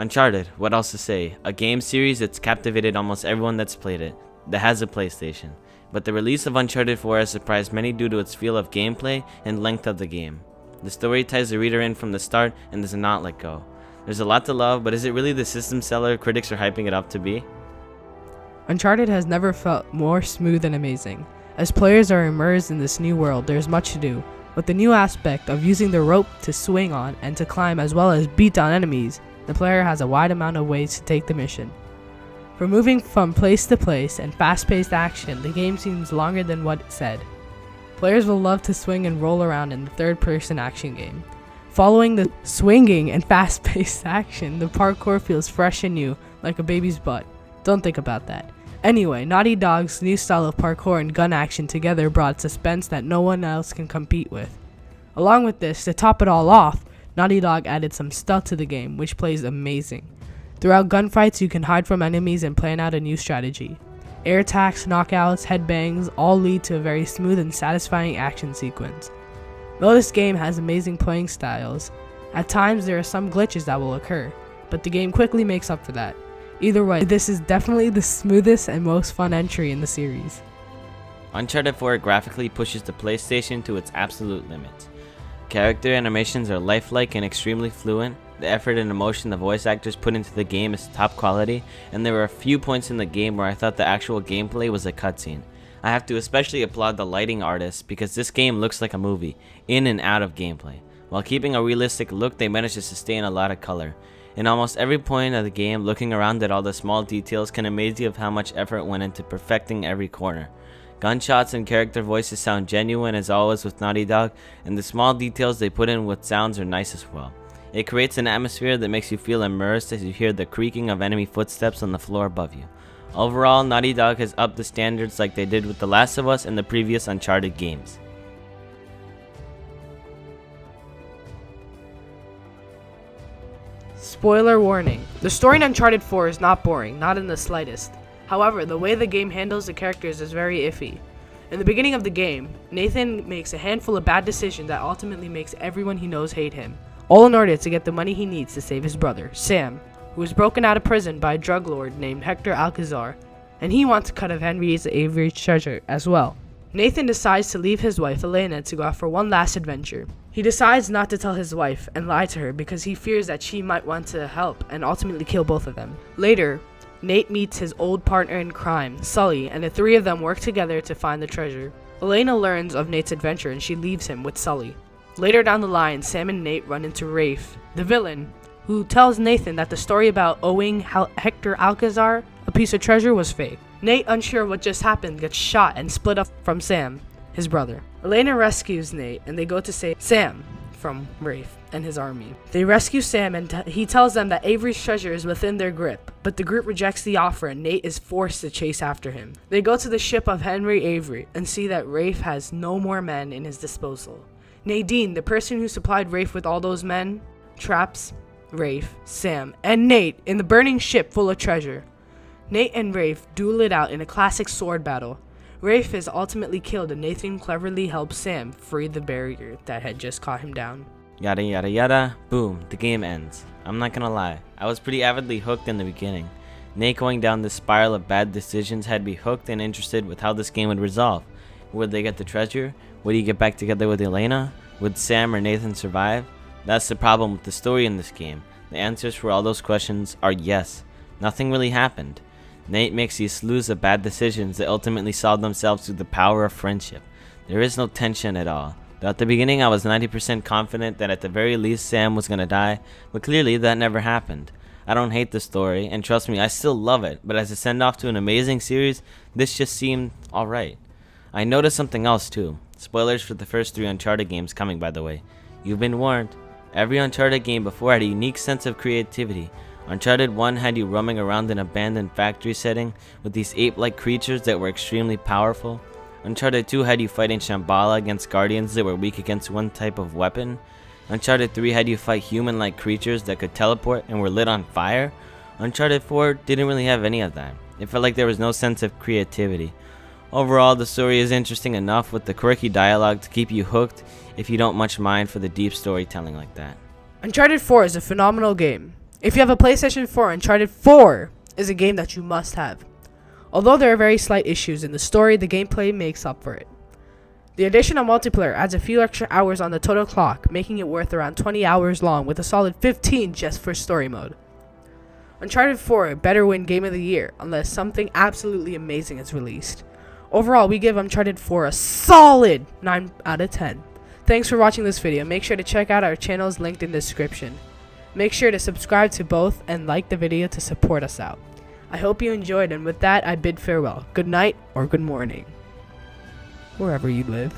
Uncharted, what else to say? A game series that's captivated almost everyone that's played it, that has a PlayStation. But the release of Uncharted 4 has surprised many due to its feel of gameplay and length of the game. The story ties the reader in from the start and does not let go. There's a lot to love, but is it really the system seller critics are hyping it up to be? Uncharted has never felt more smooth and amazing. As players are immersed in this new world, there's much to do. With the new aspect of using the rope to swing on and to climb as well as beat down enemies, the player has a wide amount of ways to take the mission. For moving from place to place and fast-paced action, the game seems longer than what it said. Players will love to swing and roll around in the third-person action game. Following the swinging and fast-paced action, the parkour feels fresh and new, like a baby's butt. Don't think about that. Anyway, Naughty Dog's new style of parkour and gun action together brought suspense that no one else can compete with. Along with this, to top it all off, Naughty Dog added some stealth to the game, which plays amazing. Throughout gunfights, you can hide from enemies and plan out a new strategy. Air attacks, knockouts, headbangs all lead to a very smooth and satisfying action sequence. Though this game has amazing playing styles, at times there are some glitches that will occur, but the game quickly makes up for that. Either way, this is definitely the smoothest and most fun entry in the series. Uncharted 4 graphically pushes the PlayStation to its absolute limits. Character animations are lifelike and extremely fluent. The effort and emotion the voice actors put into the game is top quality, and there were a few points in the game where I thought the actual gameplay was a cutscene. I have to especially applaud the lighting artists because this game looks like a movie, in and out of gameplay. While keeping a realistic look, they managed to sustain a lot of color. In almost every point of the game, looking around at all the small details can amaze you of how much effort went into perfecting every corner. Gunshots and character voices sound genuine as always with Naughty Dog, and the small details they put in with sounds are nice as well. It creates an atmosphere that makes you feel immersed as you hear the creaking of enemy footsteps on the floor above you. Overall, Naughty Dog has upped the standards like they did with The Last of Us and the previous Uncharted games. Spoiler warning. The story in Uncharted 4 is not boring, not in the slightest. However, the way the game handles the characters is very iffy. In the beginning of the game, Nathan makes a handful of bad decisions that ultimately makes everyone he knows hate him, all in order to get the money he needs to save his brother, Sam, who was broken out of prison by a drug lord named Hector Alcazar, and he wants a cut of Henry's Avery's treasure as well. Nathan decides to leave his wife Elena to go out for one last adventure. He decides not to tell his wife and lie to her because he fears that she might want to help and ultimately kill both of them. Later, Nate meets his old partner in crime, Sully, and the three of them work together to find the treasure. Elena learns of Nate's adventure and she leaves him with Sully. Later down the line, Sam and Nate run into Rafe, the villain, who tells Nathan that the story about owing Hector Alcazar a piece of treasure was fake. Nate, unsure what just happened, gets shot and split up from Sam, his brother. Elena rescues Nate and they go to save Sam from Rafe and his army. They rescue Sam and he tells them that Avery's treasure is within their grip, but the group rejects the offer and Nate is forced to chase after him. They go to the ship of Henry Avery and see that Rafe has no more men in his disposal. Nadine, the person who supplied Rafe with all those men, traps Rafe, Sam, and Nate in the burning ship full of treasure. Nate and Rafe duel it out in a classic sword battle. Rafe is ultimately killed and Nathan cleverly helps Sam free the barrier that had just caught him down. Yada yada yada, boom, the game ends. I'm not gonna lie, I was pretty avidly hooked in the beginning. Nate going down this spiral of bad decisions had me hooked and interested with how this game would resolve. Would they get the treasure? Would he get back together with Elena? Would Sam or Nathan survive? That's the problem with the story in this game. The answers for all those questions are yes. Nothing really happened. Nate makes these slews of bad decisions that ultimately solve themselves through the power of friendship. There is no tension at all. Though at the beginning I was 90% confident that at the very least Sam was gonna die, but clearly that never happened. I don't hate the story, and trust me, I still love it, but as a send-off to an amazing series, this just seemed alright. I noticed something else too. Spoilers for the first 3 Uncharted games coming, by the way. You've been warned. Every Uncharted game before had a unique sense of creativity. Uncharted 1 had you roaming around an abandoned factory setting with these ape-like creatures that were extremely powerful. Uncharted 2 had you fighting Shambhala against guardians that were weak against one type of weapon. Uncharted 3 had you fight human-like creatures that could teleport and were lit on fire. Uncharted 4 didn't really have any of that. It felt like there was no sense of creativity. Overall, the story is interesting enough with the quirky dialogue to keep you hooked if you don't much mind for the deep storytelling like that. Uncharted 4 is a phenomenal game. If you have a PlayStation 4, Uncharted 4 is a game that you must have. Although there are very slight issues in the story, the gameplay makes up for it. The addition of multiplayer adds a few extra hours on the total clock, making it worth around 20 hours long with a solid 15 just for story mode. Uncharted 4 better win Game of the Year unless something absolutely amazing is released. Overall, we give Uncharted 4 a solid 9 out of 10. Thanks for watching this video. Make sure to check out our channels linked in the description. Make sure to subscribe to both and like the video to support us out. I hope you enjoyed, and with that I bid farewell. Good night or good morning, wherever you live.